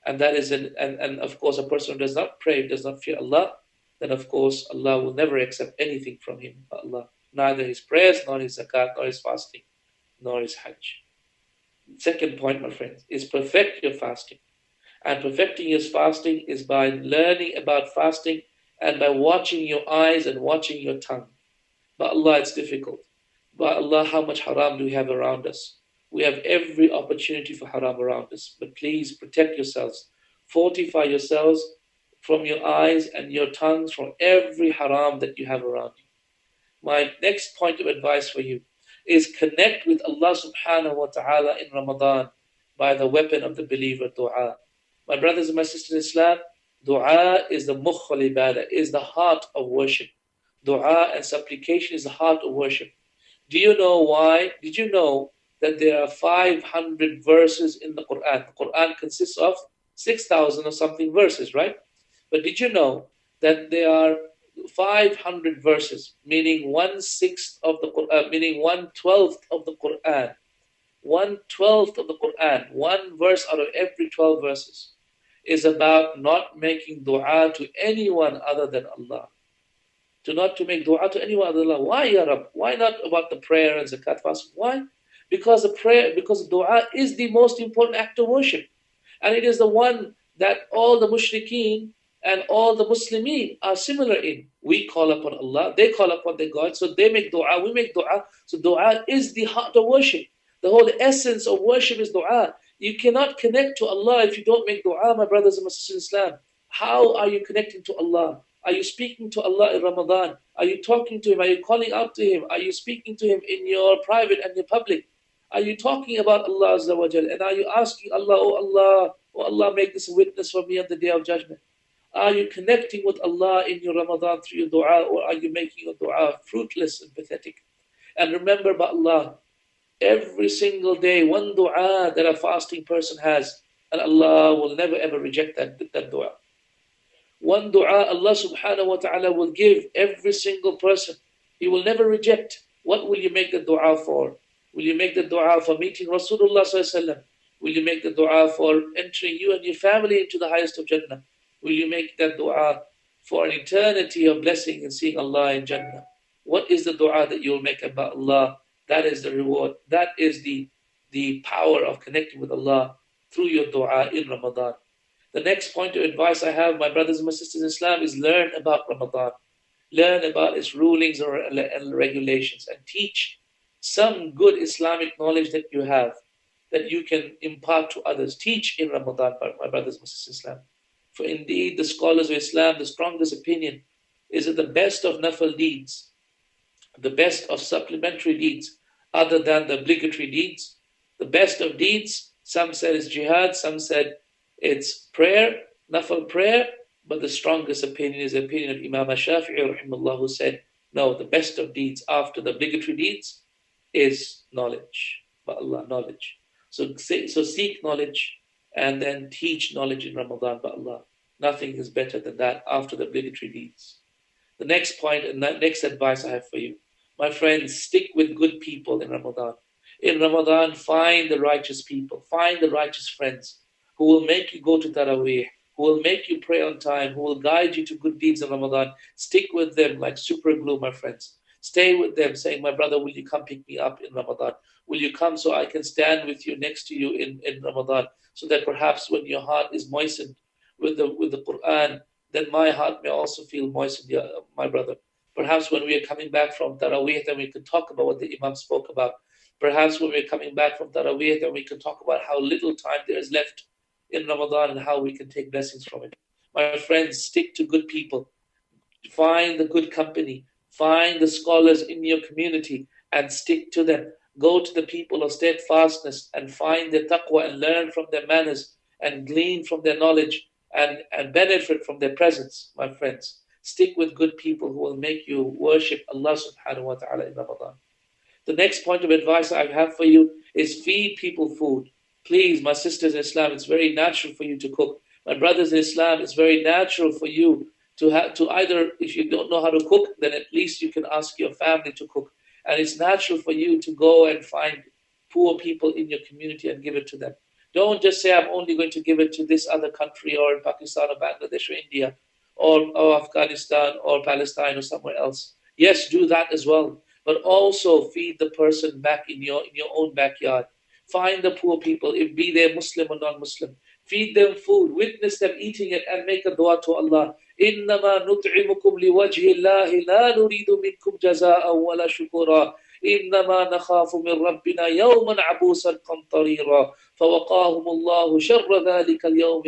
And that is and of course a person who does not pray, does not fear Allah, then of course Allah will never accept anything from him. Allah, neither his prayers, nor his zakat, nor his fasting, nor his hajj. Second point, my friends, is perfect your fasting. And perfecting your fasting is by learning about fasting and by watching your eyes and watching your tongue. But Allah, it's difficult. But Allah, how much haram do we have around us? We have every opportunity for haram around us. But please protect yourselves. Fortify yourselves from your eyes and your tongues from every haram that you have around you. My next point of advice for you is connect with Allah subhanahu wa ta'ala in Ramadan by the weapon of the believer, dua. My brothers and my sisters in Islam, dua is the mukhul ibadah, is the heart of worship. Dua and supplication is the heart of worship. Do you know why? Did you know that there are 500 verses in the Quran? The Quran consists of 6,000 or something verses, right? But did you know that there are 500 verses, meaning 1/6 of the Quran, meaning 1/12 of the Quran? 1/12 of the Quran, one verse out of every 12 verses, is about not making dua to anyone other than Allah. Not to make dua to anyone other than Allah. Why, Ya Rab? Why not about the prayer and zakat fast? Why? Because dua is the most important act of worship. And it is the one that all the mushrikeen and all the Muslimin are similar in. We call upon Allah, they call upon their God, so they make dua, we make dua. So dua is the heart of worship. The whole essence of worship is dua. You cannot connect to Allah if you don't make dua, my brothers and my sisters in Islam. How are you connecting to Allah? Are you speaking to Allah in Ramadan? Are you talking to Him? Are you calling out to Him? Are you speaking to Him in your private and your public? Are you talking about Allah Azza wa Jal? And are you asking Allah, oh Allah, make this a witness for me on the Day of Judgment? Are you connecting with Allah in your Ramadan through your dua, or are you making your dua fruitless and pathetic? And remember by Allah, every single day, one dua that a fasting person has, and Allah will never ever reject that dua. One dua Allah subhanahu wa ta'ala will give every single person. He will never reject. What will you make the dua for? Will you make the dua for meeting Rasulullah sallallahu alaihi wasallam? Will you make the dua for entering you and your family into the highest of Jannah? Will you make that dua for an eternity of blessing and seeing Allah in Jannah? What is the dua that you will make about Allah? That is the reward. That is the power of connecting with Allah through your dua in Ramadan. The next point of advice I have, my brothers and my sisters in Islam, is learn about Ramadan. Learn about its rulings and regulations, and teach some good Islamic knowledge that you have, that you can impart to others. Teach in Ramadan, my brothers and my sisters in Islam. For indeed, the scholars of Islam, the strongest opinion is that the best of nafal deeds, the best of supplementary deeds, other than the obligatory deeds, the best of deeds, some said is jihad, some said it's prayer, nafal prayer, but the strongest opinion is the opinion of Imam Shafi'i rahimahullah, who said, no, the best of deeds after the obligatory deeds is knowledge, by Allah, knowledge. So seek knowledge and then teach knowledge in Ramadan, by Allah. Nothing is better than that after the obligatory deeds. The next point and next advice I have for you, my friends, stick with good people in Ramadan. In Ramadan, find the righteous people, find the righteous friends who will make you go to Taraweeh, who will make you pray on time, who will guide you to good deeds in Ramadan. Stick with them like super glue, my friends. Stay with them, saying, my brother, will you come pick me up in Ramadan? Will you come so I can stand with you, next to you in Ramadan, so that perhaps when your heart is moistened with the Quran, then my heart may also feel moistened, my brother. Perhaps when we are coming back from Taraweeh, then we can talk about what the Imam spoke about. Perhaps when we're coming back from Taraweeh, then we can talk about how little time there is left in Ramadan and how we can take blessings from it. My friends, stick to good people. Find the good company. Find the scholars in your community and stick to them. Go to the people of steadfastness and find their taqwa and learn from their manners and glean from their knowledge and benefit from their presence, my friends. Stick with good people who will make you worship Allah subhanahu wa ta'ala in Ramadan. The next point of advice I have for you is feed people food. Please, my sisters in Islam, it's very natural for you to cook. My brothers in Islam, it's very natural for you to either, if you don't know how to cook, then at least you can ask your family to cook. And it's natural for you to go and find poor people in your community and give it to them. Don't just say, I'm only going to give it to this other country, or in Pakistan or Bangladesh or India, or Afghanistan or Palestine or somewhere else. Yes, do that as well. But also feed the person back in your own backyard. Find the poor people, if be they Muslim or non-Muslim. Feed them food, witness them eating it, and make a dua to Allah. إنما نطعمكم لوجه الله لا نريد منكم جزاء ولا شكورا إنما نخاف من ربنا يوما عبوسا قمطريرا فوقاهم الله شر ذلك اليوم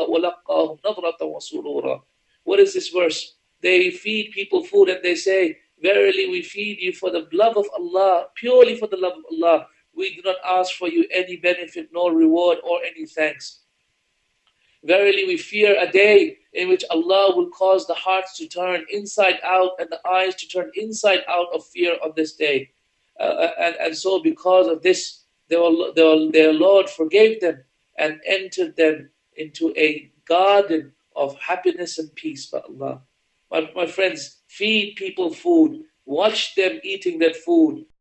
ولقاهم نظرة وسرورا. What is this verse? They feed people food and they say, verily we feed you for the love of Allah, purely for the love of Allah. We do not ask for you any benefit, nor reward, or any thanks. Verily we fear a day in which Allah will cause the hearts to turn inside out and the eyes to turn inside out of fear of this day. And so because of this, their Lord forgave them and entered them into a garden of happiness and peace by Allah. My friends, feed people food. Watch them eating that food.